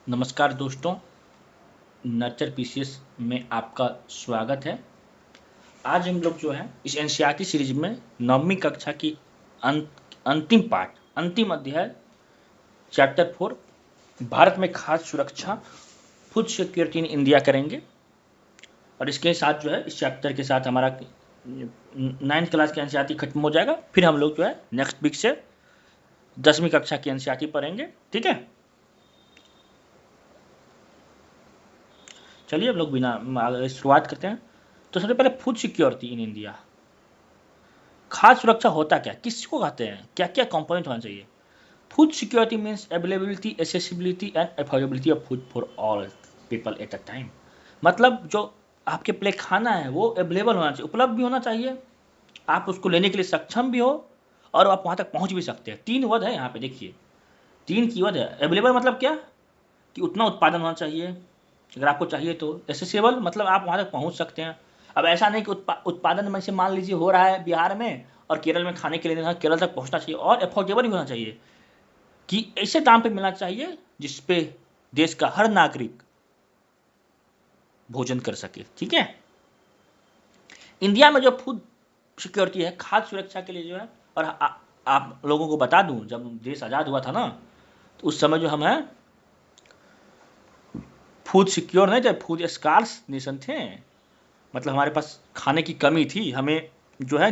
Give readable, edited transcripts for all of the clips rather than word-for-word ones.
नमस्कार दोस्तों, nurture PCS में आपका स्वागत है। आज हम लोग जो है इस एनसीईआरटी सीरीज में 9वीं कक्षा की अंतिम पार्ट, अंतिम अध्याय चैप्टर 4 भारत में खाद्य सुरक्षा, फूड सिक्योरिटी इन इंडिया करेंगे। और इसके साथ जो है इस चैप्टर के साथ हमारा 9th क्लास की एनसीईआरटी खत्म हो जाएगा। फिर हम लोग जो है नेक्स्ट वीक से 10वीं कक्षा की एनसीईआरटी पढ़ेंगे। ठीक है, चलिए हम लोग बिना शुरुआत करते हैं। तो सबसे पहले फूड सिक्योरिटी इन इंडिया, खाद्य सुरक्षा होता क्या, किसको कहते हैं, क्या क्या कंपोनेंट होना चाहिए। Food security means availability, accessibility and affordability of food for all people at a time. मतलब जो आपके प्ले खाना है वो अवेलेबल होना चाहिए, उपलब्ध भी होना चाहिए, आप उसको लेने के लिए सक्षम भी हो और आप वहाँ तक पहुँच भी सकते हैं। 3 वर्ड है यहाँ पे, देखिए 3 कीवर्ड है। अवेलेबल मतलब क्या कि उतना उत्पादन होना चाहिए अगर आपको चाहिए तो। एसेसिबल मतलब आप वहाँ तक पहुँच सकते हैं। अब ऐसा नहीं कि उत्पादन में से मान लीजिए हो रहा है बिहार में और केरल में खाने के लिए नहीं, केरल तक पहुँचना चाहिए। और अफोर्डेबल भी होना चाहिए कि ऐसे दाम पे मिलना चाहिए जिस पे देश का हर नागरिक भोजन कर सके। ठीक है, इंडिया में जो फूड सिक्योरिटी है, खाद्य सुरक्षा के लिए जो है, और आप लोगों को बता दूं, जब देश आज़ाद हुआ था ना तो उस समय जो हम है फूड सिक्योर नहीं थे, फूड स्कार्स नेशन थे। मतलब हमारे पास खाने की कमी थी, हमें जो है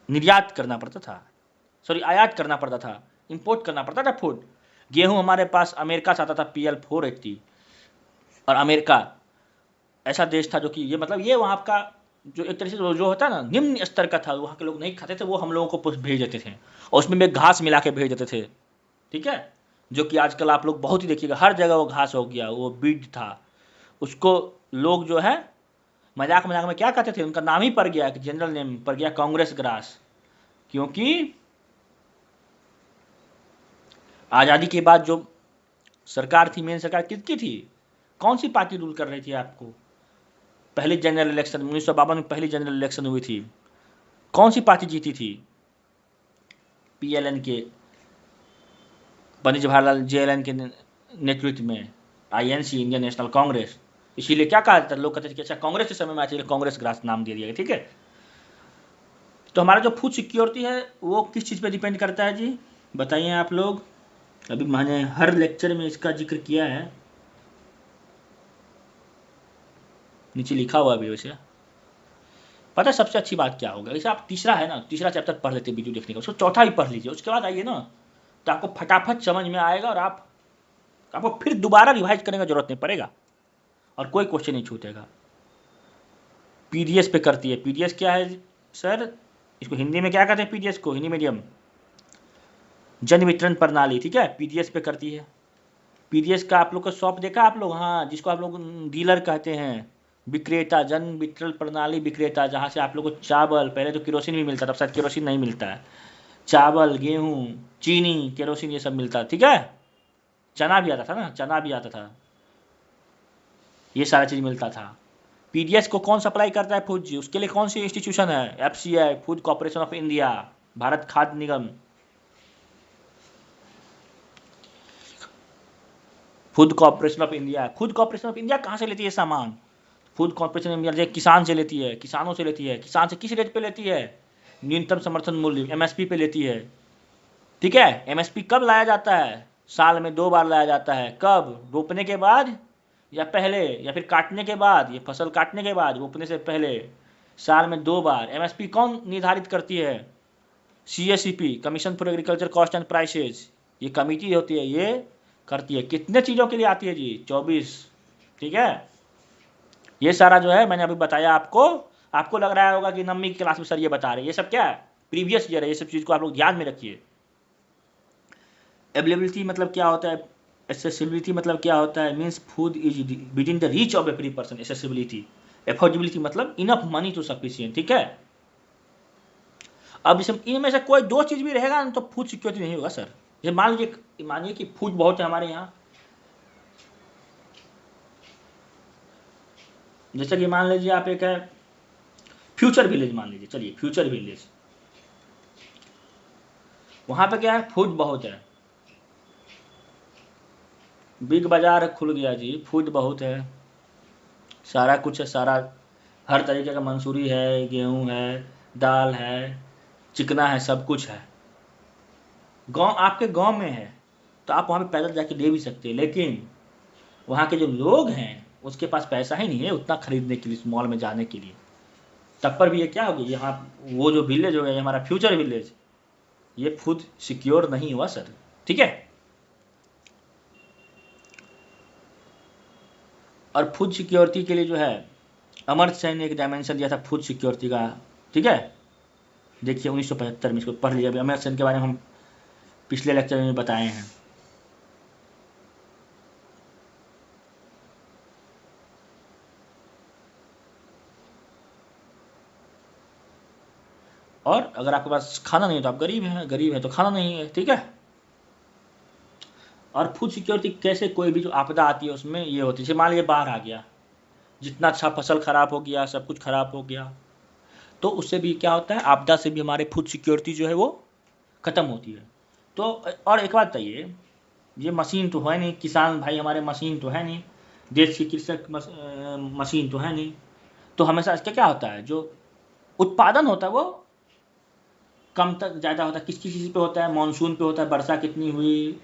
निर्यात करना पड़ता था, सॉरी आयात करना पड़ता था, इंपोर्ट करना पड़ता था फूड। गेहूं हमारे पास अमेरिका से आता था PL480, और अमेरिका ऐसा देश था जो कि ये मतलब ये वहाँ का जो एक तरह से जो होता है ना निम्न स्तर का था, वहाँ के लोग नहीं खाते थे, वो हम लोगों को भेज देते थे और उसमें भी घास मिला के भेज देते थे। ठीक है, जो कि आजकल आप लोग बहुत ही देखिएगा, हर जगह वो घास हो गया, वो बीज था। उसको लोग जो है मजाक मजाक में क्या कहते थे, उनका नाम ही पड़ गया, कि जनरल नेम पड़ गया कांग्रेस ग्रास। क्योंकि आज़ादी के बाद जो सरकार थी, मेन सरकार किसकी थी, कौन सी पार्टी रूल कर रही थी आपको। पहली जनरल इलेक्शन 1952 में पहली जनरल इलेक्शन हुई थी, कौन सी पार्टी जीती थी, PLN के, पंडित जवाहरलाल JLN के नेतृत्व में, INC इंडियन नेशनल कांग्रेस। इसीलिए क्या कहा जाता है, लोग कहते थे कि अच्छा कांग्रेस के समय में आती है, कांग्रेस ग्रास नाम दे दिया गया। ठीक है, तो हमारा जो फूड सिक्योरिटी है वो किस चीज़ पे डिपेंड करता है जी, बताइए आप लोग। अभी मैंने हर लेक्चर में इसका जिक्र किया है, नीचे लिखा हुआ भी वैसे। पता है सबसे अच्छी बात क्या होगा, जैसे आप तीसरा है ना, तीसरा चैप्टर पढ़ लेते वीडियो देखने का, उसको चौथा भी पढ़ लीजिए, उसके बाद आइए ना, तो आपको फटाफट समझ में आएगा और आपको फिर दोबारा रिवाइज करने का जरूरत नहीं पड़ेगा और कोई क्वेश्चन नहीं छूटेगा। PDS पे करती है, PDS क्या है सर, इसको हिंदी में क्या कहते हैं, PDS को हिंदी मीडियम जन वितरण प्रणाली। ठीक है, PDS पे करती है। PDS का आप लोग का शॉप देखा आप लोग, हाँ, जिसको आप लोग डीलर कहते हैं, विक्रेता, जन वितरण प्रणाली विक्रेता, जहाँ से आप लोग को चावल, पहले तो केरोसिन भी मिलता था, अब शायद केरोसिन नहीं मिलता है, चावल, गेहूँ, चीनी, केरोसिन ये सब मिलता है। ठीक है, चना भी आता था ना, चना भी आता था, ये सारा चीज़ मिलता था। PDS को कौन सप्लाई करता है, फूड जी, उसके लिए कौन सी इंस्टीट्यूशन है, FCI, food corporation of India, Bharat खाद्य निगम। Food corporation of India, food corporation of India कहाँ से लेती है सामान, फूड कॉर्पोरेशन ऑफ इंडिया किसान से लेती है, किसानों से लेती है। किसान से किस रेट पे लेती है, न्यूनतम समर्थन मूल्य MSP पे लेती है। ठीक है, MSP कब लाया जाता है, साल में 2 बार लाया जाता है, कब, रोपने के बाद या पहले, या फिर काटने के बाद, ये फसल काटने के बाद, रोपने से पहले, साल में 2 बार। MSP कौन निर्धारित करती है, CACP, commission for agriculture cost and prices, ये कमिटी होती है, ये करती है। कितने चीज़ों के लिए आती है जी, 24। ठीक है, ये सारा जो है मैंने अभी बताया आपको। आपको लग रहा होगा कि 9वीं की क्लास में सर ये बता रहे हैं, ये सब क्या है, प्रीवियस ईयर है, ये सब चीज़ को आप लोग ध्यान में रखिए। अवेलेबिलिटी मतलब क्या होता है, एक्सेसिबिलिटी मतलब क्या होता है, means food is with in the reach of every person. Accessibility, affordability मतलब इनफ मनी टू सफिशियंट। ठीक है, अब इनमें से कोई 2 चीज़ भी रहेगा ना तो फूड सिक्योरिटी नहीं होगा सर। ये मानिए कि फूड बहुत है हमारे यहाँ, जैसे कि मान लीजिए आप एक है फ्यूचर विलेज, मान लीजिए, चलिए फ्यूचर विलेज, वहाँ पे क्या है, फूड बहुत है, बिग बाजार खुल गया जी, फूड बहुत है, सारा कुछ है, सारा हर तरीके का, मंसूरी है, गेहूं है, दाल है, चिकना है, सब कुछ है। गांव आपके गांव में है तो आप वहाँ पे पैदल जाके ले भी सकते हैं, लेकिन वहाँ के जो लोग हैं उसके पास पैसा ही नहीं है उतना खरीदने के लिए, इस मॉल में जाने के लिए। तब पर भी ये क्या हो गया, यहाँ वो जो विलेज हो गया, ये हमारा फ्यूचर विलेज, ये फूड सिक्योर नहीं हुआ सर। ठीक है, और फूड सिक्योरिटी के लिए जो है अमर्त्य सेन ने एक डायमेंशन दिया था फूड सिक्योरिटी का। ठीक है, देखिए 1975 में, इसको पढ़ लिया। अभी अमर्त्य सेन के बारे में हम पिछले लेक्चर में बताए हैं। और अगर आपके पास खाना नहीं है तो आप गरीब हैं, गरीब है तो खाना नहीं है। ठीक है, और फूड सिक्योरिटी कैसे, कोई भी जो आपदा आती है उसमें ये होती है, जैसे मान लीजिए बाहर आ गया, जितना अच्छा फसल खराब हो गया, सब कुछ खराब हो गया, तो उससे भी क्या होता है, आपदा से भी हमारे फूड सिक्योरिटी जो है वो खत्म होती है। तो और एक बात बताइए, ये मशीन तो है नहीं, किसान भाई हमारे मशीन तो है नहीं, देश के कृषक मशीन तो है नहीं, तो हमेशा इसका क्या होता है, जो उत्पादन होता है वो कम तक ज़्यादा होता है। किस किस चीज़ पे होता है, मानसून पे होता है, वर्षा कितनी हुई,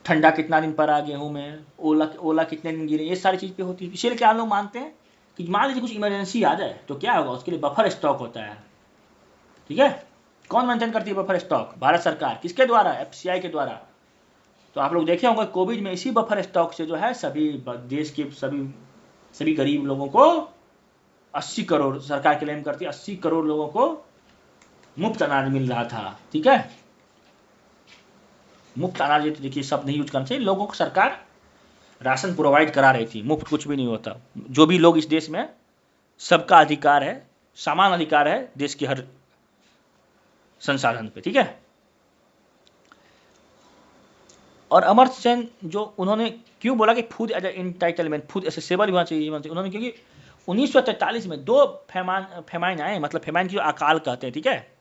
ठंडा कितना दिन पड़ा गेहूं में, ओला ओला कितने दिन गिरे, ये सारी चीज़ पे होती है। इसीलिए क्या लोग मानते हैं कि मान लीजिए कुछ इमरजेंसी आ जाए तो क्या होगा, उसके लिए बफर स्टॉक होता है। ठीक है, कौन मेंटेन करती है बफर स्टॉक, भारत सरकार, किसके द्वारा, एफसीआई के द्वारा। तो आप लोग देखे होंगे कोविड में इसी बफर स्टॉक से जो है सभी देश के सभी गरीब लोगों को 80 करोड़, सरकार क्लेम करती है 80 करोड़ लोगों को मुफ्त अनाज मिल रहा था। ठीक है, मुफ्त अनाज, तो देखिए सब नहीं यूज करना चाहिए, लोगों को सरकार राशन प्रोवाइड करा रही थी, मुफ्त कुछ भी नहीं होता। जो भी लोग इस देश में, सबका अधिकार है, समान अधिकार है देश के हर संसाधन पे। ठीक है, और अमर्त्य सेन जो उन्होंने क्यों बोला कि food as entitlement, food accessible होना चाहिए, उन्होंने, क्योंकि 1943 में 2 फेमाइन आए, मतलब फेमाइन की जो अकाल कहते हैं। ठीक है,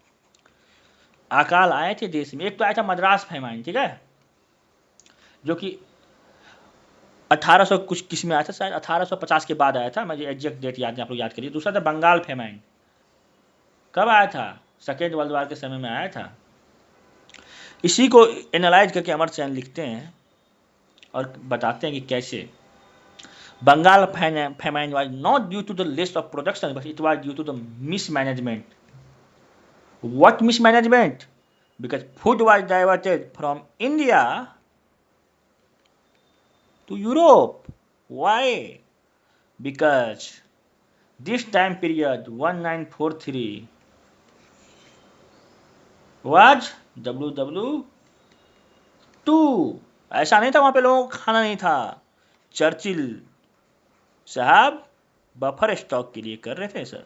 अकाल आए थे देश में। एक तो आया था मद्रास फेमाइन, ठीक है, जो कि 1800 कुछ किस में आया था, शायद 1850 के बाद आया था, मुझे एग्जैक्ट डेट याद नहीं, आप लोग याद करिए। दूसरा था बंगाल फेमाइन, कब आया था, सेकेंड वर्ल्ड वॉर के समय में आया था। इसी को एनालाइज करके अमर्त्य सेन लिखते हैं और बताते हैं कि कैसे Bengal famine was not due to the list of production but it was due to the mismanagement. What mismanagement? Because food was diverted from India to Europe. Why? Because this time period 1943 was WW2। ऐसा नहीं था वहां पे लोगों को खाना नहीं था, चर्चिल साहब बफर स्टॉक के लिए कर रहे थे सर।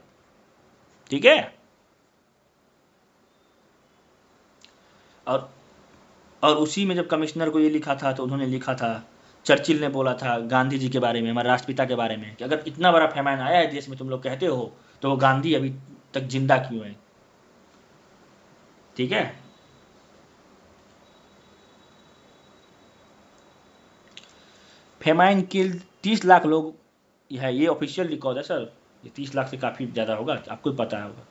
ठीक है, और उसी में जब कमिश्नर को ये लिखा था तो उन्होंने लिखा था, चर्चिल ने बोला था गांधी जी के बारे में, हमारे राष्ट्रपिता के बारे में, कि अगर इतना बड़ा फैमान आया है देश में तुम लोग कहते हो, तो वो गांधी अभी तक जिंदा क्यों है। ठीक है, फेमाइन किल 30 लाख लोग है, ये ऑफिशियल रिकॉर्ड है सर, ये 30 लाख से काफी ज्यादा होगा, आपको पता होगा।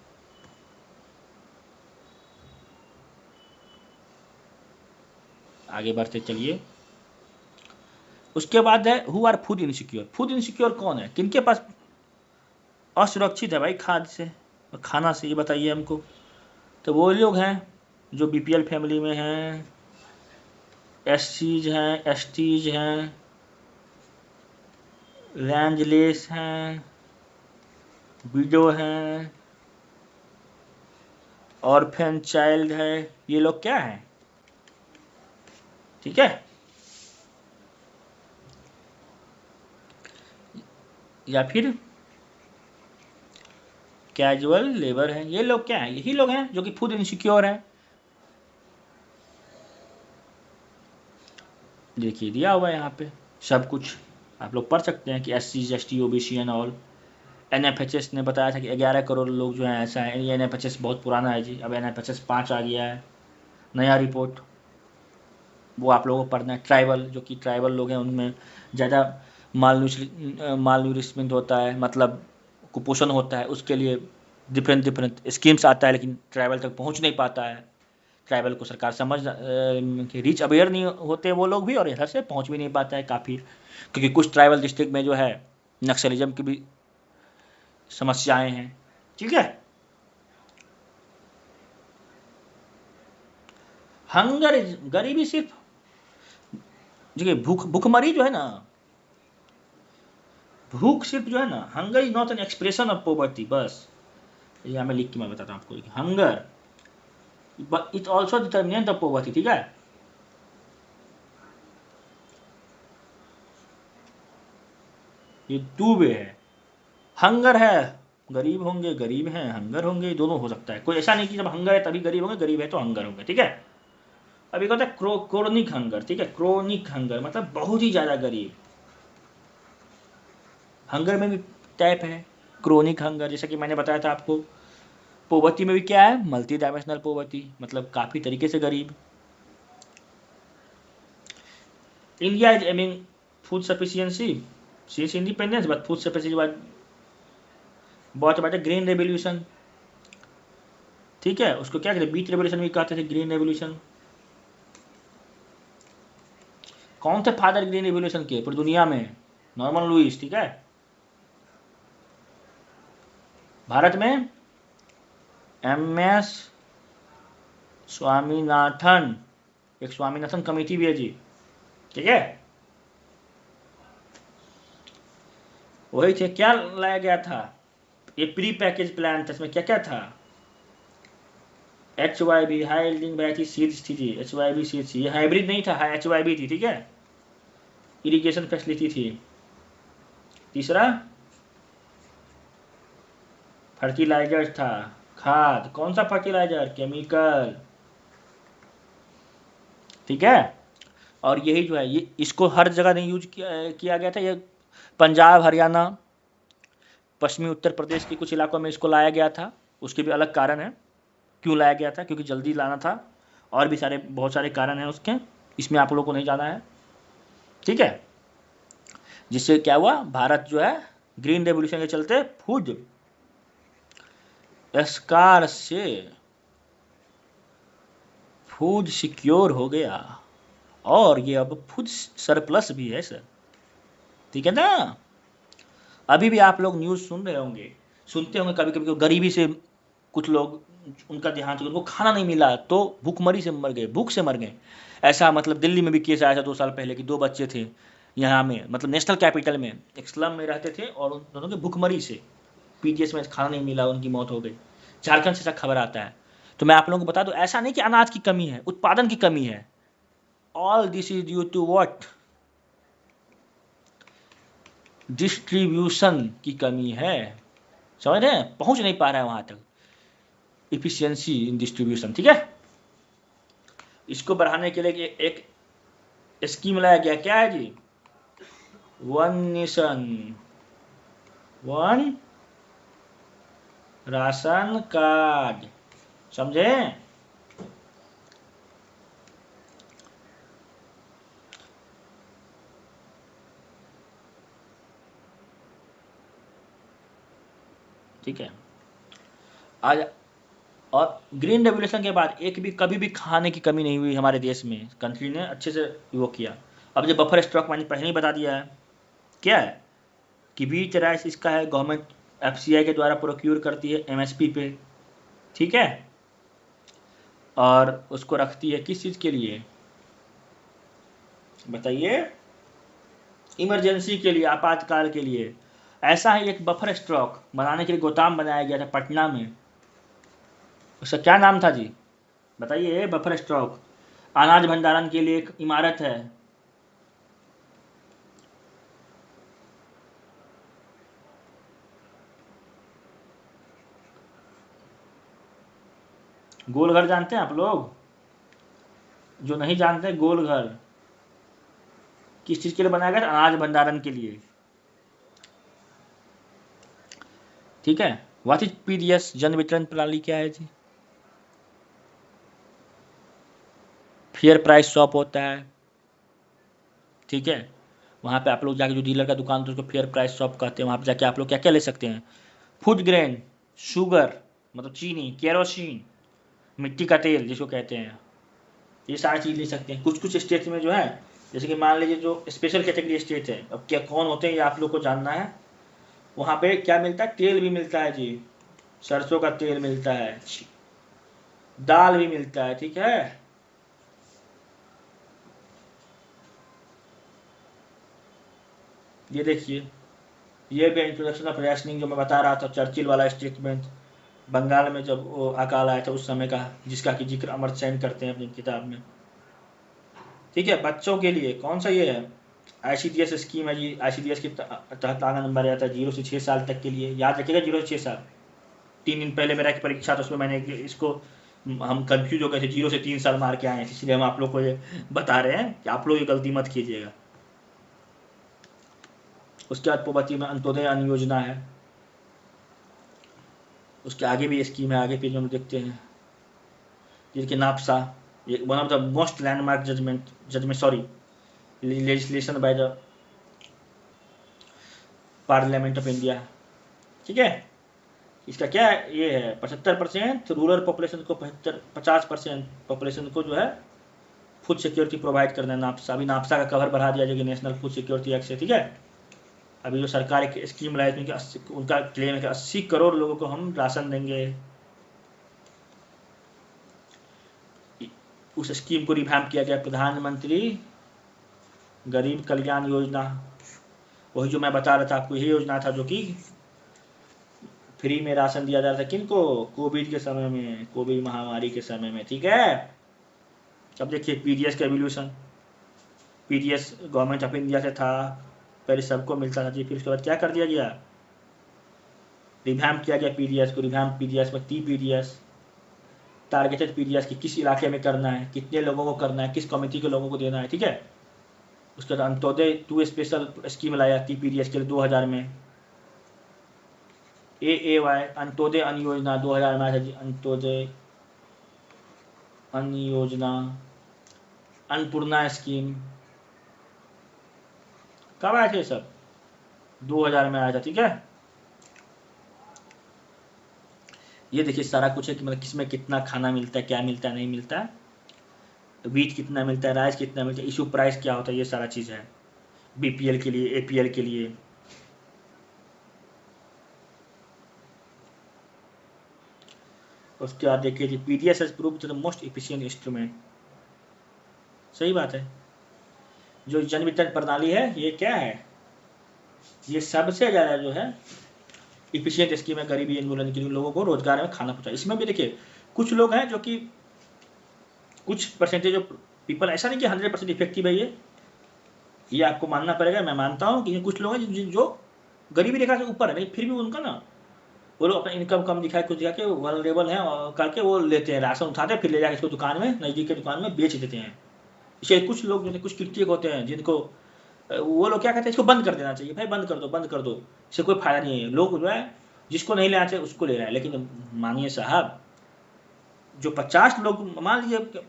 आगे बढ़ते चलिए। उसके बाद है who are food insecure. Food insecure कौन है, किनके पास असुरक्षित है भाई खाद्य से और खाना से, ये बताइए हमको। तो वो लोग हैं जो बीपीएल फैमिली में हैं, एससीज हैं, एसटीज हैं, लैंडलेस हैं, विडो हैं, ऑर्फन चाइल्ड है, ये लोग क्या हैं। ठीक है, या फिर कैजुअल लेबर है, ये लोग क्या हैं, यही लोग हैं जो कि फूड इनसिक्योर हैं। देखिए दिया हुआ है यहाँ पे सब कुछ, आप लोग पढ़ सकते हैं कि SC ST OBC and all. NFHS ने बताया था कि 11 करोड़ लोग जो हैं ऐसा है। ये एनएफएचएस बहुत पुराना है जी, अब एनएफएचएस 5 आ गया है, नया रिपोर्ट वो आप लोगों को पढ़ना है। ट्राइबल, जो कि ट्राइबल लोग हैं उनमें ज़्यादा माल न्यूट्रिशमेंट होता है, मतलब कुपोषण होता है, उसके लिए डिफरेंट डिफरेंट स्कीम्स आता है, लेकिन ट्राइबल तक पहुंच नहीं पाता है। ट्राइबल को सरकार समझ कि रीच अवेयर नहीं होते वो लोग भी, और इधर से पहुंच भी नहीं पाता है काफ़ी, क्योंकि कुछ ट्राइबल डिस्ट्रिक्ट में जो है नक्सलिज्म की भी समस्याएं हैं। ठीक है, हंगर, गरीबी सिर्फ, देखिए भूखमरी जो है ना, भूख सिर्फ जो है ना, hunger is not an expression of poverty, बस यहाँ मैं लिख के मैं बताता हूँ आपको, hunger but it also determinant of poverty. ठीक है, ये टू वे है, हंगर है गरीब होंगे, गरीब हैं हंगर होंगे, दोनों हो सकता है। कोई ऐसा नहीं कि जब हंगर है तभी गरीब होंगे, गरीब है तो हंगर होंगे। ठीक है, अभी कहता है क्रोनिक हंगर। ठीक है, क्रोनिक हंगर मतलब बहुत ही ज़्यादा गरीब। हंगर में भी टाइप है, क्रोनिक हंगर, जैसा कि मैंने बताया था आपको। पोवर्टी में भी क्या है, मल्टी डायमेंशनल पोवर्टी, मतलब काफ़ी तरीके से गरीब। India is aiming food sufficiency since independence, but food sufficiency was brought about the green revolution. ठीक है, उसको क्या कहते हैं, बीट रेवोल्यूशन भी कहते थे, ग्रीन रेवोल्यूशन। कौन थे फादर ग्रीन रेवोल्यूशन के पूरी दुनिया में? Norman Lewis. ठीक है, भारत में MS स्वामीनाथन, एक स्वामीनाथन कमेटी भी है जी। ठीक है, वही थे। क्या लाया गया था, ये प्री पैकेज प्लान था, इसमें क्या क्या था, HYB high yielding variety seeds थी जी, HYB सीड्स, ये हाइब्रिड नहीं था, HYB थी। ठीक है, इरिगेशन फैसिलिटी थी। तीसरा फर्टिलाइजर था, खाद। कौन सा फर्टिलाइजर, केमिकल। ठीक है, और यही जो है, ये इसको हर जगह नहीं यूज किया गया था, ये पंजाब, हरियाणा, पश्चिमी उत्तर प्रदेश के कुछ इलाकों में इसको लाया गया था। उसके भी अलग कारण है क्यों लाया गया था, क्योंकि जल्दी लाना था, और भी सारे बहुत सारे कारण हैं उसके, इसमें आप लोगों को नहीं जाना है। ठीक है, जिससे क्या हुआ, भारत जो है ग्रीन रेवोल्यूशन के चलते फूड स्कार से फूड सिक्योर हो गया, और ये अब फूड सरप्लस भी है सर। ठीक है ना, अभी भी आप लोग न्यूज़ सुन रहे होंगे, सुनते होंगे कभी कभी, गरीबी से कुछ लोग, उनका देहांत हो गया, उनको खाना नहीं मिला तो भूखमरी से मर गए, भूख से मर गए। ऐसा मतलब दिल्ली में भी केस आया था 2 साल पहले कि 2 बच्चे थे यहाँ में, मतलब नेशनल कैपिटल में, एक स्लम में रहते थे, और उन दोनों के भूखमरी से, PGS में खाना नहीं मिला, उनकी मौत हो गई। झारखंड से ऐसा खबर आता है। तो मैं आप लोगों को बता दूं, ऐसा नहीं कि अनाज की कमी है, उत्पादन की कमी है। All this is due to what, distribution की कमी है। समझ रहे हैं, पहुंच नहीं पा रहा है वहां तक, इफिशियंसी इन डिस्ट्रीब्यूशन। ठीक है, इसको बढ़ाने के लिए एक स्कीम लाया गया, क्या है जी, one nation one ration card. समझे, ठीक है। आज, और ग्रीन रेवोल्यूशन के बाद एक भी कभी भी खाने की कमी नहीं हुई हमारे देश में, कंट्री ने अच्छे से वो किया। अब जो बफर स्टॉक मैंने पहले ही बता दिया है, क्या है कि व्हीट राइस इसका है, गवर्नमेंट FCI के द्वारा प्रोक्यूर करती है MSP पे। ठीक है, और उसको रखती है किस चीज़ के लिए बताइए, इमरजेंसी के लिए, आपातकाल के लिए। ऐसा ही एक बफर स्टॉक बनाने के लिए गोदाम बनाया गया था पटना में, उसका क्या नाम था जी बताइए, बफर स्टॉक, अनाज भंडारण के लिए एक इमारत है। गोलघर जानते हैं आप लोग? जो नहीं जानते, गोलघर किस चीज के लिए बनाया गया था, अनाज भंडारण के लिए। ठीक है, व्हाट इज PDS, जन वितरण प्रणाली क्या है जी? फेयर प्राइस शॉप होता है, ठीक है। वहाँ पे आप लोग जाके, जो डीलर का दुकान तो उसको फेयर प्राइस शॉप कहते हैं, वहाँ पे जाके आप लोग क्या क्या ले सकते हैं, फूड ग्रेन, शुगर मतलब चीनी, केरोसिन, मिट्टी का तेल जिसको कहते हैं, ये सारी चीज़ ले सकते हैं। कुछ कुछ स्टेट में जो है, जैसे कि मान लीजिए जो स्पेशल कैटेगरी स्टेट है, अब क्या कौन होते हैं ये आप लोग को जानना है। वहाँ पे क्या मिलता है, तेल भी मिलता है जी, सरसों का तेल मिलता है, दाल भी मिलता है, ठीक है। ये देखिए, ये भी इंट्रोडक्शन ऑफ रेशनिंग जो मैं बता रहा था, चर्चिल वाला स्टेटमेंट, बंगाल में जब वो अकाल आया था उस समय का, जिसका कि जिक्र अमर्त्य सेन करते हैं अपनी किताब में, ठीक है। बच्चों के लिए कौन सा ये है, ICDS स्कीम है जी। ICDS के तहत आना नंबर आता है 0 से 6 साल तक के लिए, याद रखिएगा 0 से 6 साल। 3 दिन पहले मेरा एक परीक्षा था, उसमें मैंने इसको, हम कंफ्यूज हो गए थे, 0 से 3 साल मार के आए हैं, इसलिए हम आप लोग को ये बता रहे हैं कि आप लोग ये गलती मत कीजिएगा। उसके बाद पोवर्टी में अंत्योदय अन्न योजना है, उसके आगे भी स्कीम है, आगे पेज में हम देखते हैं, जिनके नापसा, ये one of the most landmark judgement sorry legislation by the parliament of India, ठीक है। इसका क्या है, ये है 75% रूरल पॉपुलेशन को, 50% पॉपुलेशन को जो है फूड सिक्योरिटी प्रोवाइड करना है। नापसा, अभी नापसा का कवर बढ़ा दिया जाएगा नेशनल फूड सिक्योरिटी एक्ट से, ठीक है। अभी जो सरकार एक स्कीम लाई थी कि उनका क्लेम है कि 80 करोड़ लोगों को हम राशन देंगे। उस स्कीम को रिवैम्प किया गया, प्रधानमंत्री गरीब कल्याण योजना, वही जो मैं बता रहा था आपको, यही योजना था जो कि फ्री में राशन दिया जा रहा था, किनको, कोविड के समय में, कोविड महामारी के समय में, ठीक है। अब देखिए पीडीएस का evolution, PDS government of India से था, पहले सबको मिलता था जी, फिर उसके बाद क्या कर दिया गया, रिवैम्प किया गया पीडीएस को। रिवैम्प पीडीएस में पीडीएस, टारगेटेड पीडीएस की किस इलाके में करना है, कितने लोगों को करना है, किस कम्युनिटी के लोगों को देना है, ठीक है। उसके बाद अंत्योदय 2 स्पेशल स्कीम लाया पीडीएस के लिए 2000 में। AAY अंत्योदय अन्न योजना 2000 में आया था जी, अंत्योदय अन्न योजना। अन्नपूर्णा स्कीम कब आए थे सब, 2000 में आया था, ठीक है। ये देखिए सारा कुछ है कि मतलब किसमें कितना खाना मिलता है, क्या मिलता है, नहीं मिलता है, वीट कितना मिलता है, राइस कितना मिलता है, इशू प्राइस क्या होता है, ये सारा चीज़ है BPL के लिए, APL के लिए। उसके बाद देखिए जी, PDS has proved the most efficient instrument, सही बात है। जो जन वितरण प्रणाली है ये क्या है, ये सबसे ज़्यादा जो है इफिशियंट स्कीम है गरीबी उन्मूलन के लिए, लोगों को रोजगार में खाना पहुंचा। इसमें भी देखिए कुछ लोग हैं जो कि कुछ परसेंटेज ऑफ पीपल, ऐसा नहीं कि 100% इफेक्टिव है ये आपको मानना पड़ेगा, मैं मानता हूँ कि कुछ लोग हैं जो गरीबी रेखा से ऊपर है, नहीं फिर भी उनका ना, वो लोग अपना इनकम कम दिखाए, कुछ दिखा के वनरेबल हैं और करके वो लेते हैं, राशन उठाते हैं, फिर ले जाकर इसको दुकान में, नज़दीक के दुकान में बेच देते हैं। इसलिए कुछ लोग जो कुछ क्रिटिक होते हैं, जिनको वो लोग क्या कहते हैं, इसको बंद कर देना चाहिए, भाई बंद कर दो, बंद कर दो, इससे कोई फायदा नहीं है। लोग जो है जिसको नहीं लेना चाहिए उसको ले रहा है, लेकिन मानिए साहब, जो 50 लोग, मान लीजिए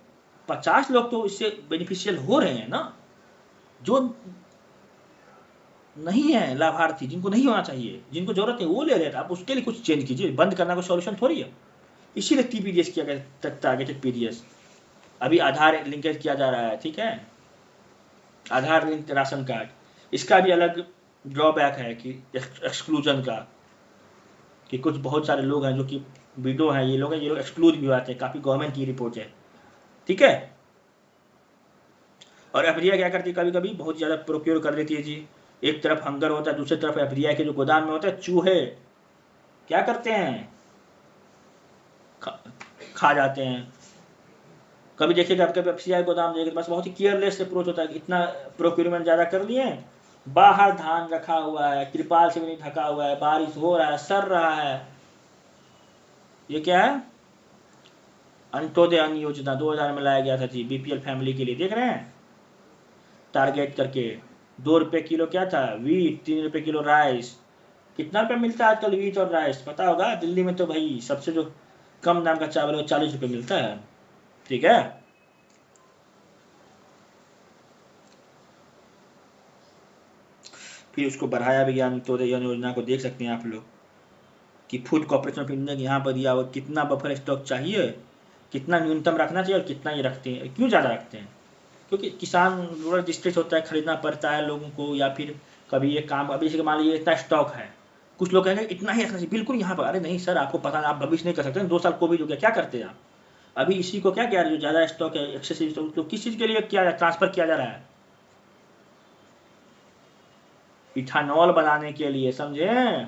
50 लोग तो इससे बेनिफिशियल हो रहे हैं ना, जो नहीं है लाभार्थी, जिनको नहीं होना चाहिए, जिनको जरूरत है वो ले रहे हैं, आप उसके लिए कुछ चेंज कीजिए, बंद करना कोई सॉल्यूशन थोड़ी है। इसीलिए TPDS किया गया, टारगेटेड PDS। अभी आधार लिंकेज किया जा रहा है, ठीक है, आधार लिंक राशन कार्ड, इसका भी अलग ड्रॉबैक है कि एक्सक्लूजन का, कि कुछ बहुत सारे लोग हैं जो कि विडो हैं, ये लोग एक्सक्लूड भी आते हैं, काफ़ी गवर्नमेंट की रिपोर्ट है, ठीक है। और एफडीआई क्या करती है, कभी कभी बहुत ज़्यादा प्रोक्योर कर लेती है जी। एक तरफ हंगर होता है, दूसरी तरफ एफडीआई के जो गोदाम में होता है, चूहे क्या करते हैं, खा जाते हैं। कभी देखिएगा, कभी एफसीआई गोदाम देखिए, बस बहुत ही केयरलेस अप्रोच होता है, इतना प्रोक्योरमेंट ज़्यादा कर लिए, बाहर धान रखा हुआ है, त्रिपाल से भी नहीं ढका हुआ है, बारिश हो रहा है, सर रहा है। ये क्या है, अंत्योदय अन्न योजना 2000 में लाया गया था जी, BPL फैमिली के लिए, देख रहे हैं, टारगेट करके। 2 रुपये किलो क्या था वीट, 3 रुपये किलो राइस। कितना रुपये मिलता है आजकल वीट और राइस, पता होगा, दिल्ली में तो भाई सबसे जो कम दाम का चावल है वो 40 रुपये मिलता है, ठीक है। फिर उसको बढ़ाया भी गया। अंत्योदय योजना को देख सकते हैं आप लोग कि फूड कॉर्पोरेशन ऑफ इंडिया यहाँ पर दिया हुआ कितना बफर स्टॉक चाहिए, कितना न्यूनतम रखना चाहिए और कितना ये रखते हैं। क्यों ज़्यादा रखते हैं? क्योंकि किसान रूरल डिस्ट्रिक्ट होता है, खरीदना पड़ता है लोगों को, या फिर कभी ये काम, अभी जैसे मान लीजिए इतना स्टॉक है, कुछ लोग कहेंगे इतना ही रखना चाहिए बिल्कुल यहाँ पर। अरे नहीं सर, आपको पता नहीं, आप भविष्य नहीं कर सकते। 2 साल कोविड हो गया, क्या करते हैं आप? अभी इसी को क्या किया, जो ज़्यादा स्टॉक है, एक्सेसिव स्टॉक, तो किस चीज़ के लिए किया ट्रांसफर किया जा रहा है? इथानॉल बनाने के लिए, समझे?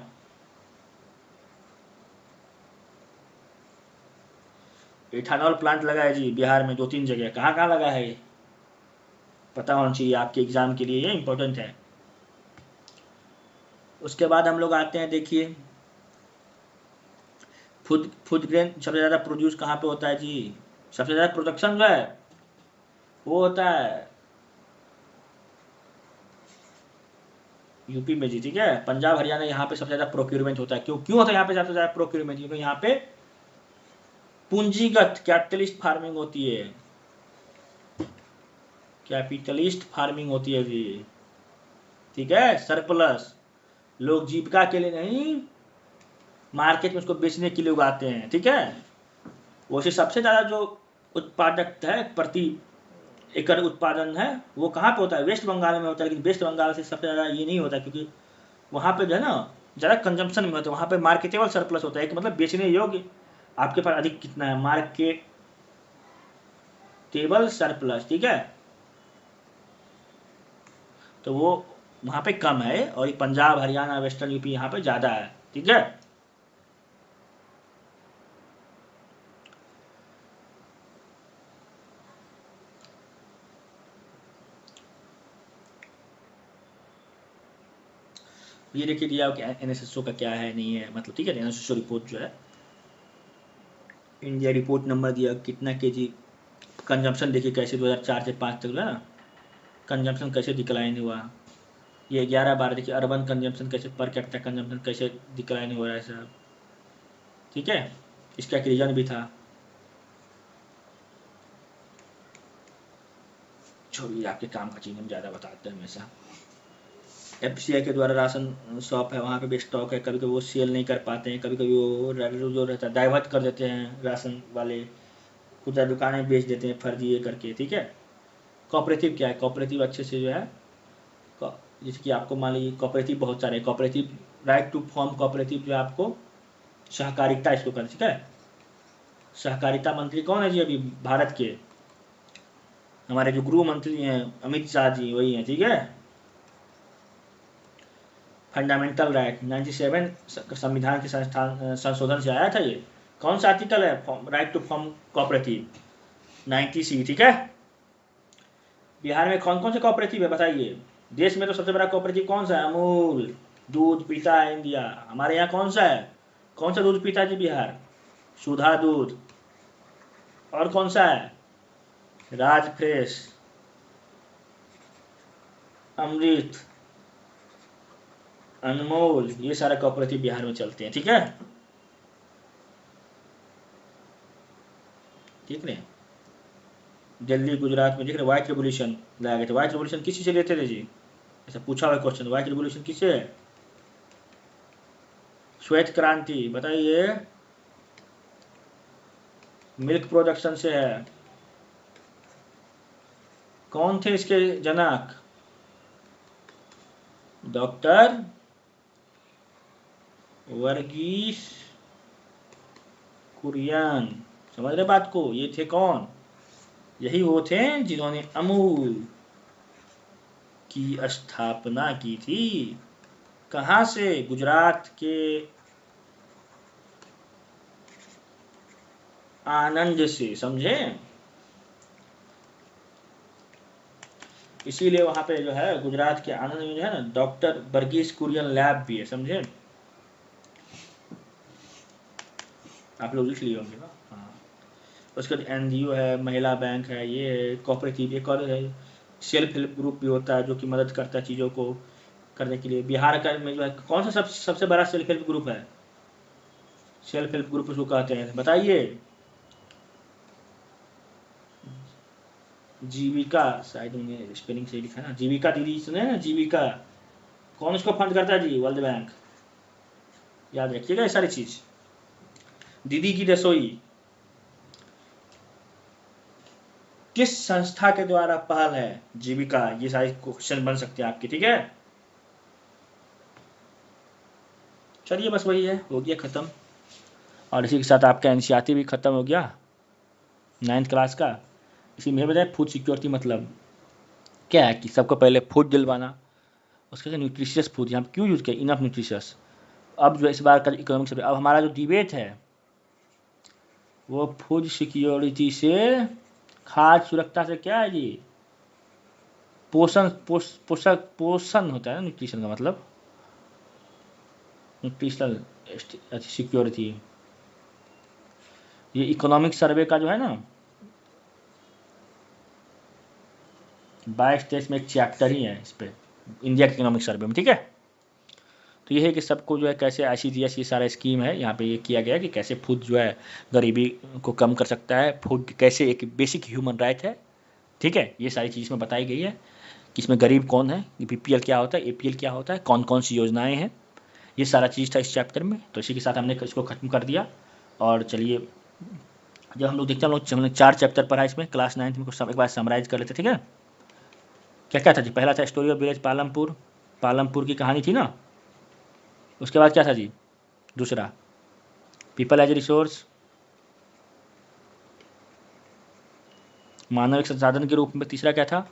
इथानॉल प्लांट लगा है जी बिहार में 2-3 जगह। कहाँ कहाँ लगा है ये पता होना चाहिए आपके एग्जाम के लिए, ये इंपॉर्टेंट है। उसके बाद हम लोग आते हैं, देखिए फूड ग्रेन सबसे ज़्यादा प्रोड्यूस कहाँ पे होता है जी? सबसे ज़्यादा प्रोडक्शन जो है वो होता है यूपी में जी, ठीक है। पंजाब हरियाणा, यहाँ पे सबसे ज़्यादा प्रोक्यूरमेंट होता है। क्यों क्यों होता है यहाँ पे सबसे ज़्यादा प्रोक्यूरमेंट? क्योंकि यहाँ पे पूंजीगत कैपिटलिस्ट फार्मिंग होती है, कैपिटलिस्ट फार्मिंग होती है जी, ठीक है। सरप्लस, लोग जीविका के लिए नहीं, मार्केट में उसको बेचने के लिए उगाते हैं, ठीक है। वैसे सबसे ज़्यादा जो उत्पादक है, प्रति एकड़ उत्पादन है, वो कहाँ पे होता है? वेस्ट बंगाल में होता है। लेकिन वेस्ट बंगाल से सबसे ज़्यादा ये नहीं होता, क्योंकि वहाँ पे जो है ना ज़्यादा कंजम्पशन में होता है। वहाँ पे मार्केटेबल सरप्लस होता है, एक मतलब बेचने योग्य आपके पास अधिक कितना है, मार्केटेबल सरप्लस, ठीक है। तो वो वहाँ पे कम है, और पंजाब हरियाणा वेस्टर्न यूपी यहाँ पे ज़्यादा है, ठीक है। ये देखिए दिया कि एनएसएसओ का क्या है नहीं है, मतलब, ठीक है। एनएसएसओ रिपोर्ट जो है, इंडिया रिपोर्ट नंबर दिया, कितना केजी कंजम्पशन, देखिए कैसे 2004 से 5 तक जो है ना कंजम्पशन कैसे डिक्लाइन हुआ। ये 11-12 देखिए, अर्बन कंजम्पशन कैसे, पर कैपिटा कंजम्पशन कैसे डिक्लाइन हो रहा है साहब, ठीक है। इसका एक रीजन भी था। छोड़िए, आपके काम का चीज़ हम ज़्यादा बताते हैं हमेशा। एफसीआई के द्वारा राशन शॉप है, वहाँ पे भी स्टॉक है, कभी कभी वो सेल नहीं कर पाते हैं, कभी कभी वो जो रहता है डाइवर्ट कर देते हैं राशन वाले, कुछ दुकानें बेच देते हैं फर्जी ये करके, ठीक है। कोऑपरेटिव क्या है? कोऑपरेटिव अच्छे से जो है, जैसे कि आपको मान लीजिए कोऑपरेटिव बहुत सारे cooperative, right to form cooperative जो है आपको सहकारिता इसको कर, ठीक है। सहकारिता मंत्री कौन है जी अभी भारत के? हमारे जो गृह मंत्री हैं अमित शाह जी, वही हैं, ठीक है। फंडामेंटल राइट 97 संविधान के संशोधन से आया था ये। कौन सा आर्टिकल है? Right to form cooperative 90C, ठीक है। बिहार में कौन कौन से कोऑपरेटिव है बताइए? देश में तो सबसे बड़ा कोऑपरेटिव कौन सा है? अमूल दूध पीता है इंडिया। हमारे यहाँ कौन सा है? कौन सा दूध पीता है जी बिहार? सुधा दूध। और कौन सा है? राज फ्रेश, अमृत, अनमोल, ये सारे कोऑपरेटिव बिहार में चलते हैं, ठीक है। ठीक है। दिल्ली गुजरात में देख रहे व्हाइट रेवोल्यूशन लाया गया था। व्हाइट रेवोल्यूशन किसी से लेते थे जी? ऐसा पूछा हुआ क्वेश्चन, व्हाइट रेवोल्यूशन किससे है? श्वेत क्रांति बताइए, मिल्क प्रोडक्शन से है। कौन थे इसके जनक? डॉक्टर वर्गीस कुरियन। समझ रहे बात को? ये थे कौन? यही वो थे जिन्होंने अमूल की स्थापना की थी। कहाँ से? गुजरात के आनंद से, समझे। इसीलिए वहां पे जो है गुजरात के आनंद में जो है ना डॉक्टर वर्गीस कुरियन लैब भी है, समझे। आप लोग लिख लिए होंगे ना? हाँ। उसके बाद एनजीओ है, महिला बैंक है, ये है कोऑपरेटिव, एक और है सेल्फ हेल्प ग्रुप भी होता है जो कि मदद करता है चीज़ों को करने के लिए। बिहार का में जो है कौन सा सबसे बड़ा सेल्फ हेल्प ग्रुप है? सेल्फ हेल्प ग्रुप उसको कहते हैं, बताइए। जीविका, शायद उन्हें स्पेलिंग से लिखा है ना, जीविका दीदी सुने ना, जीविका। कौन उसको फंड करता है जी? World bank. याद रखिएगा ये सारी चीज। दीदी की रसोई किस संस्था के द्वारा पहल है? जीविका। ये सारे क्वेश्चन बन सकते हैं आपके, ठीक है। चलिए बस वही है, हो गया खत्म। और इसी के साथ आपका एनसीईआरटी भी खत्म हो गया 9th क्लास का। इसी में बताया फूड सिक्योरिटी मतलब क्या है कि सबको पहले फूड दिलवाना, उसके बाद न्यूट्रिशियस फूड, यहाँ क्यों यूज़ किया इनफ न्यूट्रिशियस। अब जो इस बार का इकोनॉमिक्स, अब हमारा जो डिबेट है वो फूड सिक्योरिटी से, खाद्य सुरक्षा से क्या है जी? पोषण, पोषक पोषण होता है ना न्यूट्रिशन का मतलब, न्यूट्रिशनल सिक्योरिटी। ये इकोनॉमिक सर्वे का जो है ना 22 टेस्ट में एक चैप्टर ही है इस पे, इंडिया के इकोनॉमिक सर्वे में, ठीक है। तो ये है कि सबको जो है कैसे ICDS ये सारा स्कीम है, यहाँ पे ये किया गया है कि कैसे फूड जो है गरीबी को कम कर सकता है, फूड कैसे एक बेसिक ह्यूमन राइट है, ठीक है। ये सारी चीज़ में बताई गई है कि इसमें गरीब कौन है, BPL क्या होता है, APL क्या होता है, कौन कौन सी योजनाएं हैं, ये सारा चीज़ था इस चैप्टर में। तो इसी के साथ हमने इसको ख़त्म कर दिया। और चलिए जब हम लोग देखते हैं, हमने 4 चैप्टर पढ़ा इसमें क्लास 9th में, कुछ एक बार समराइज कर लेते, ठीक है। क्या क्या था जी? पहला था story of village Palampur, Palampur की कहानी थी ना। उसके बाद क्या था जी? दूसरा पीपल एज ए रिसोर्स, मानव एक संसाधन के रूप में। तीसरा क्या था?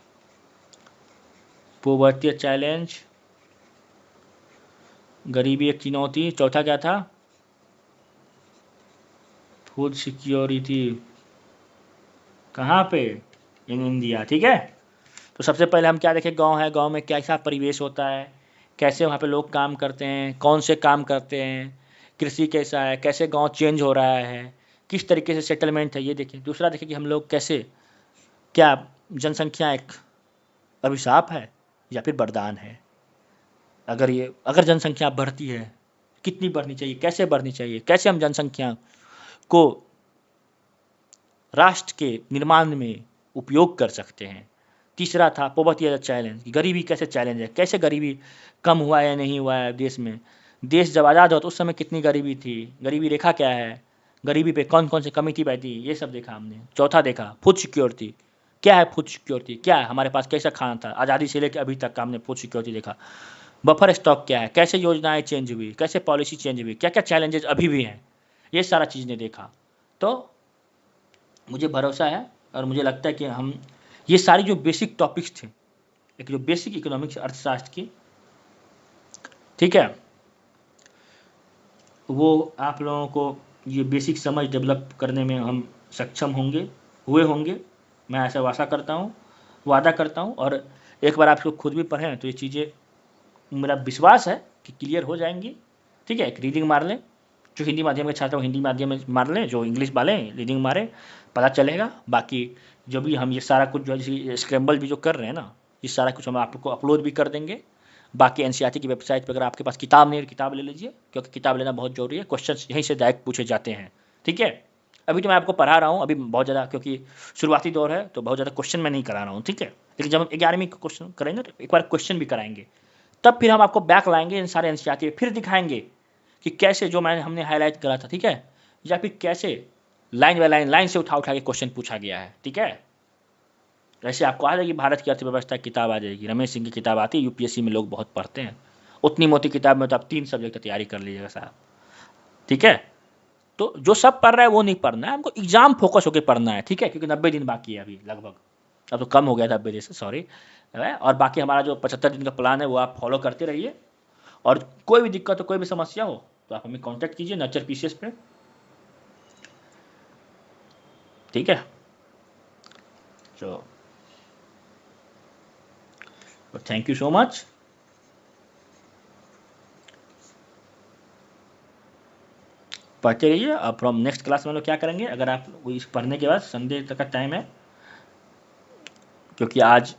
पोवर्टी चैलेंज, गरीबी एक चुनौती। चौथा क्या था? फूड सिक्योरिटी कहाँ पे? इन इंडिया, ठीक है। तो सबसे पहले हम क्या देखें, गांव है, गांव में कैसा परिवेश होता है, कैसे वहाँ पे लोग काम करते हैं, कौन से काम करते हैं, कृषि कैसा है, कैसे गांव चेंज हो रहा है, किस तरीके से सेटलमेंट है, ये देखें। दूसरा देखें कि हम लोग कैसे, क्या जनसंख्या एक अभिशाप है या फिर वरदान है। अगर जनसंख्या बढ़ती है, कितनी बढ़नी चाहिए, कैसे बढ़नी चाहिए, कैसे हम जनसंख्या को राष्ट्र के निर्माण में उपयोग कर सकते हैं। तीसरा था पॉवर्टी एज अ चैलेंज, गरीबी कैसे चैलेंज है, कैसे गरीबी कम हुआ है या नहीं हुआ है देश में। देश जब आज़ाद हुआ तो उस समय कितनी गरीबी थी, गरीबी रेखा क्या है, गरीबी पे कौन कौन सी कमेटी बैठी, ये सब देखा हमने। चौथा देखा फूड सिक्योरिटी, क्या है फूड सिक्योरिटी, क्या है हमारे पास, कैसा खाना था आज़ादी से लेकर अभी तक का हमने फूड सिक्योरिटी देखा। बफर स्टॉक क्या है, कैसे योजनाएं चेंज हुई, कैसे पॉलिसी चेंज हुई, क्या क्या चैलेंजेस अभी भी हैं, ये सारा चीज़ ने देखा। तो मुझे भरोसा है और मुझे लगता है कि हम ये सारी जो बेसिक टॉपिक्स थे, एक जो बेसिक इकोनॉमिक्स अर्थशास्त्र की, ठीक है, वो आप लोगों को ये बेसिक समझ डेवलप करने में हम सक्षम हुए होंगे। मैं ऐसा वादा करता हूँ। और एक बार आप लोग खुद भी पढ़ें तो ये चीज़ें मेरा विश्वास है कि क्लियर हो जाएंगी, ठीक है। एक रीडिंग मार लें, जो हिंदी माध्यम के छात्र हिंदी माध्यम में मार लें, जो इंग्लिश वाले रीडिंग मारें, पता चलेगा। बाकी जो भी हम ये सारा कुछ जो है स्क्रैम्बल भी जो कर रहे हैं ना, ये सारा कुछ हम आपको अपलोड भी कर देंगे। बाकी एनसीईआरटी की वेबसाइट पर अगर आपके पास किताब नहीं है, किताब ले लीजिए, क्योंकि किताब लेना बहुत जरूरी है। क्वेश्चन यहीं से डायरेक्ट पूछे जाते हैं, ठीक है। अभी तो मैं आपको पढ़ा रहा हूँ, अभी बहुत ज़्यादा, क्योंकि शुरुआती दौर है तो बहुत ज़्यादा क्वेश्चन मैं नहीं करा रहा हूँ, ठीक है। लेकिन जब हम 11वीं का क्वेश्चन करेंगे तो एक बार क्वेश्चन भी कराएंगे, तब फिर हम आपको बैक लाएंगे इन सारे एनसीईआरटी, फिर दिखाएंगे कि कैसे जो हमने हाईलाइट करा था, ठीक है, या फिर कैसे लाइन बाय लाइन से उठा के क्वेश्चन पूछा गया है, ठीक है। वैसे आपको आ जाएगी भारत की अर्थव्यवस्था की किताब, आ जाएगी, रमेश सिंह की किताब आती है, यूपीएससी में लोग बहुत पढ़ते हैं। उतनी मोटी किताब में तो आप 3 सब्जेक्ट की तैयारी कर लीजिएगा साहब, ठीक है। तो जो सब पढ़ रहा है वो नहीं पढ़ना है, हमको एग्जाम फोकस होकर पढ़ना है, ठीक है, क्योंकि 90 दिन बाकी है अभी लगभग, अब तो कम हो गया था 90 दिन से, सॉरी। और बाकी हमारा जो 75 दिन का प्लान है वो आप फॉलो करते रहिए। और कोई भी दिक्कत हो, कोई भी समस्या हो तो आप हमें कांटेक्ट कीजिए नर्चर पीसीएस पे, ठीक है। तो थैंक यू सो मच। पढ़ते रहिए। अब फ्रॉम नेक्स्ट क्लास में हम लोग क्या करेंगे, अगर आप इस पढ़ने के बाद संडे तक का टाइम है, क्योंकि आज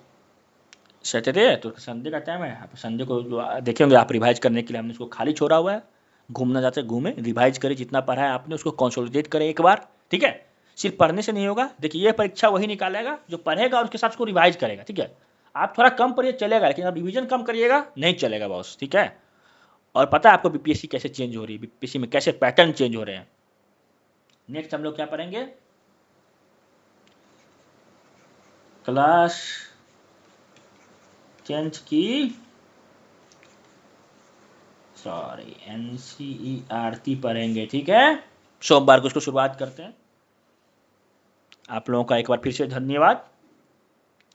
सैटरडे है तो संडे का टाइम है, आप संडे को जो देखेंगे आप रिवाइज करने के लिए हमने उसको खाली छोड़ा हुआ है। घूमना जाते घूमें, रिवाइज करें, जितना पढ़ा है आपने उसको कंसोलिडेट करें एक बार, ठीक है। सिर्फ पढ़ने से नहीं होगा, देखिए ये परीक्षा वही निकालेगा जो पढ़ेगा और उसके साथ उसको रिवाइज करेगा, ठीक है। आप थोड़ा कम पढ़िए चलेगा, लेकिन आप रिवीजन कम करिएगा नहीं चलेगा बॉस, ठीक है। और पता है आपको बीपीएससी कैसे चेंज हो रही है, बीपीएससी में कैसे पैटर्न चेंज हो रहे हैं। नेक्स्ट हम लोग क्या पढ़ेंगे, क्लास 10th की एनसीईआरटी पढ़ेंगे, ठीक है। सोमवार को उसको शुरुआत करते हैं। आप लोगों का एक बार फिर से धन्यवाद।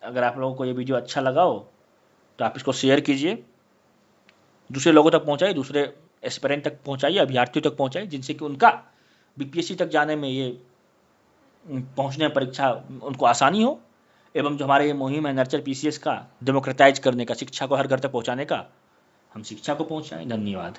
अगर आप लोगों को ये वीडियो अच्छा लगा हो तो आप इसको शेयर कीजिए, दूसरे लोगों तक पहुंचाइए, दूसरे एस्पिरेंट तक पहुंचाइए, अभ्यर्थियों तक पहुंचाइए, जिनसे कि उनका बीपीएससी तक जाने में, ये पहुंचने परीक्षा उनको आसानी हो। एवं जो हमारे ये मुहिम है नर्चर पीसीएस का डेमोक्रेटाइज करने का, शिक्षा को हर घर तक पहुंचाने का, हम शिक्षा को पहुंचाएं। धन्यवाद।